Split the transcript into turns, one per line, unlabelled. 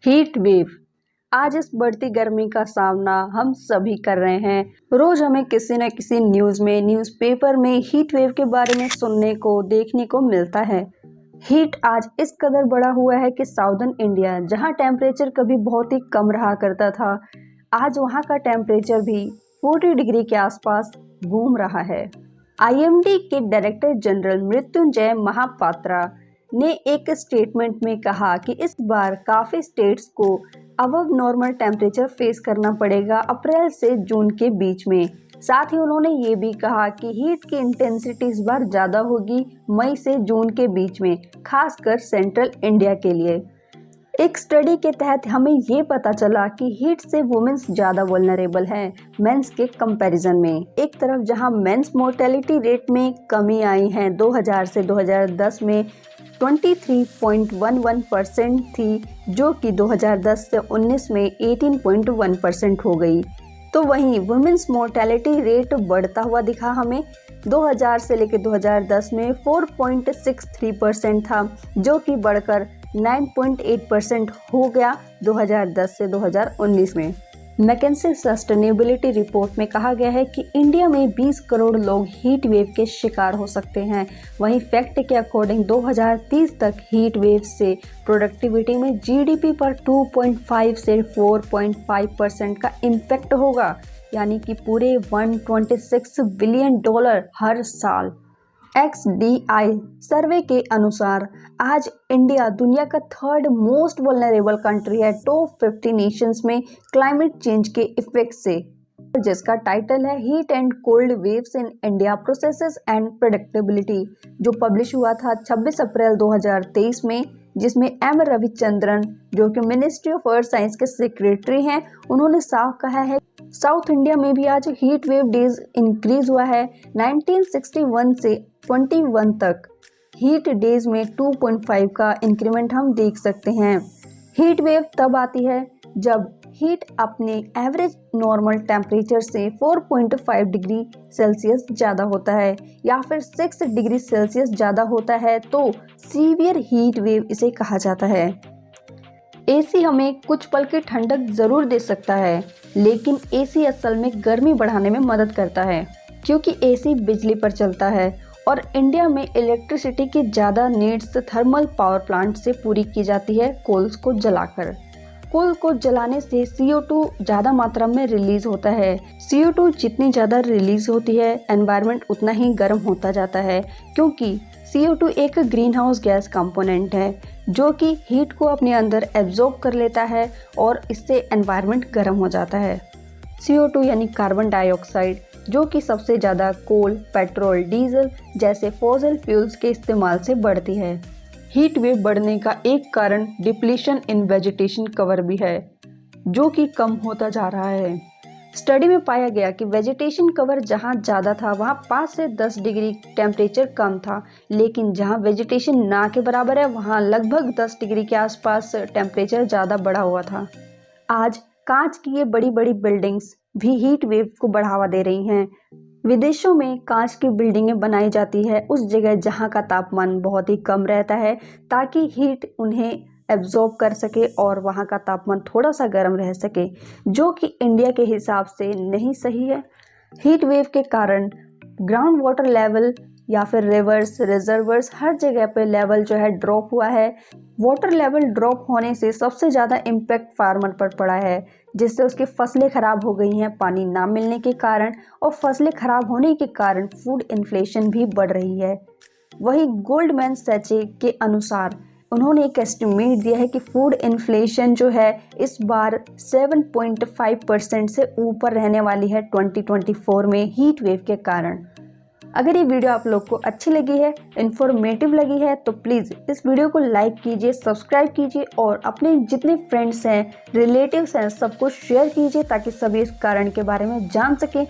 Heat wave. आज इस बढ़ती गर्मी का सामना हम सभी कर रहे हैं। रोज हमें किसी न किसी न्यूज़ में, न्यूज़पेपर में हीट वेव के बारे में सुनने को, देखने को मिलता है। हीट आज इस कदर बढ़ा हुआ है कि साउदर्न इंडिया, जहां टेम्परेचर कभी बहुत ही कम रहा करता था, आज वहां का टेम्परेचर भी 40 डिग्री के आसपास घूम रहा है। आईएमडी के डायरेक्टर जनरल मृत्युंजय महापात्रा ने एक स्टेटमेंट में कहा कि इस बार काफ़ी स्टेट्स को अबव नॉर्मल टेम्परेचर फेस करना पड़ेगा अप्रैल से जून के बीच में। साथ ही उन्होंने ये भी कहा कि हीट की इंटेंसिटी इस बार ज़्यादा होगी मई से जून के बीच में, खासकर सेंट्रल इंडिया के लिए। एक स्टडी के तहत हमें ये पता चला कि हीट से वुमेन्स ज़्यादा वल्नरेबल हैं मेंस के कंपैरिजन में। एक तरफ जहां मेंस मोर्टेलिटी रेट में कमी आई है, 2000 से 2010 में 23.11% थी, जो कि 2010 से 19 में 18.1% हो गई। तो वहीं वुमेन्स मोर्टेलिटी रेट बढ़ता हुआ दिखा हमें। 2000 से लेकर 2010 में 4.63% था, जो कि बढ़कर 9.8% हो गया 2010 से 2019 में। मैकेंजी सस्टेनेबिलिटी रिपोर्ट में कहा गया है कि इंडिया में 20 करोड़ लोग हीट वेव के शिकार हो सकते हैं। वहीं फैक्ट के अकॉर्डिंग 2030 तक हीट वेव से प्रोडक्टिविटी में जीडीपी पर 2.5 से 4.5% का इम्पैक्ट होगा, यानी कि पूरे $126 बिलियन हर साल। XDI सर्वे के अनुसार आज इंडिया दुनिया का थर्ड मोस्ट वल्नरेबल कंट्री है टॉप 50 नेशंस में क्लाइमेट चेंज के इफेक्ट से, जिसका टाइटल है heat and cold waves in India processes and predictability, जो पब्लिश हुआ था 26 अप्रैल 2023 में, जिसमें एम रविचंद्रन, जो कि मिनिस्ट्री ऑफ अर्थ साइंस के सेक्रेटरी हैं, उन्होंने साफ कहा है साउथ इंडिया में भी आज हीट वेव डेज इंक्रीज हुआ है। 1961 से 21 तक हीट डेज में 2.5 का इंक्रीमेंट हम देख सकते हैं। हीट वेव तब आती है जब हीट अपने एवरेज नॉर्मल टेम्परेचर से 4.5 डिग्री सेल्सियस ज़्यादा होता है या फिर 6 डिग्री सेल्सियस ज़्यादा होता है, तो सीवियर हीट वेव इसे कहा जाता है। एसी हमें कुछ पल की ठंडक ज़रूर दे सकता है, लेकिन एसी असल में गर्मी बढ़ाने में मदद करता है, क्योंकि एसी बिजली पर चलता है और इंडिया में इलेक्ट्रिसिटी की ज़्यादा नीड्स थर्मल पावर प्लांट से पूरी की जाती है कोल्स को जलाकर। कोल को जलाने से CO2 ज़्यादा मात्रा में रिलीज़ होता है। CO2 जितनी ज़्यादा रिलीज़ होती है, एनवायरनमेंट उतना ही गर्म होता जाता है, क्योंकि CO2 एक ग्रीन हाउस गैस कंपोनेंट है जो कि हीट को अपने अंदर एब्जॉर्ब कर लेता है और इससे एनवायरनमेंट गर्म हो जाता है। CO2 यानी कार्बन डाइऑक्साइड, जो कि सबसे ज़्यादा कोल, पेट्रोल, डीजल जैसे फॉसिल फ्यूल्स के इस्तेमाल से बढ़ती है। हीट वेव बढ़ने का एक कारण डिप्लीशन इन वेजिटेशन कवर भी है, जो कि कम होता जा रहा है। स्टडी में पाया गया कि वेजिटेशन कवर जहां ज़्यादा था वहां 5 से 10 डिग्री टेम्परेचर कम था, लेकिन जहां वेजिटेशन ना के बराबर है वहां लगभग 10 डिग्री के आसपास टेम्परेचर ज़्यादा बढ़ा हुआ था। आज कांच की ये बड़ी बड़ी बिल्डिंग्स भी हीट वेव को बढ़ावा दे रही हैं। विदेशों में कांच की बिल्डिंगें बनाई जाती है उस जगह जहां का तापमान बहुत ही कम रहता है, ताकि हीट उन्हें एब्जॉर्ब कर सके और वहां का तापमान थोड़ा सा गर्म रह सके, जो कि इंडिया के हिसाब से नहीं सही है। हीट वेव के कारण ग्राउंड वाटर लेवल या फिर रिवर्स, रिजर्वर्स, हर जगह पे लेवल जो है ड्रॉप हुआ है। वाटर लेवल ड्रॉप होने से सबसे ज़्यादा इम्पैक्ट फार्मर पर पड़ा है, जिससे उसकी फसलें ख़राब हो गई हैं पानी ना मिलने के कारण, और फसलें ख़राब होने के कारण फूड इन्फ्लेशन भी बढ़ रही है। वहीं गोल्डमैन सैचे के अनुसार उन्होंने एक एस्टिमेट दिया है कि फूड इन्फ्लेशन जो है इस बार 7.5% से ऊपर रहने वाली है 2024 में हीट वेव के कारण। अगर ये वीडियो आप लोग को अच्छी लगी है, इन्फॉर्मेटिव लगी है, तो प्लीज़ इस वीडियो को लाइक कीजिए, सब्सक्राइब कीजिए और अपने जितने फ्रेंड्स हैं, रिलेटिव्स हैं, सबको शेयर कीजिए ताकि सभी इस कारण के बारे में जान सकें।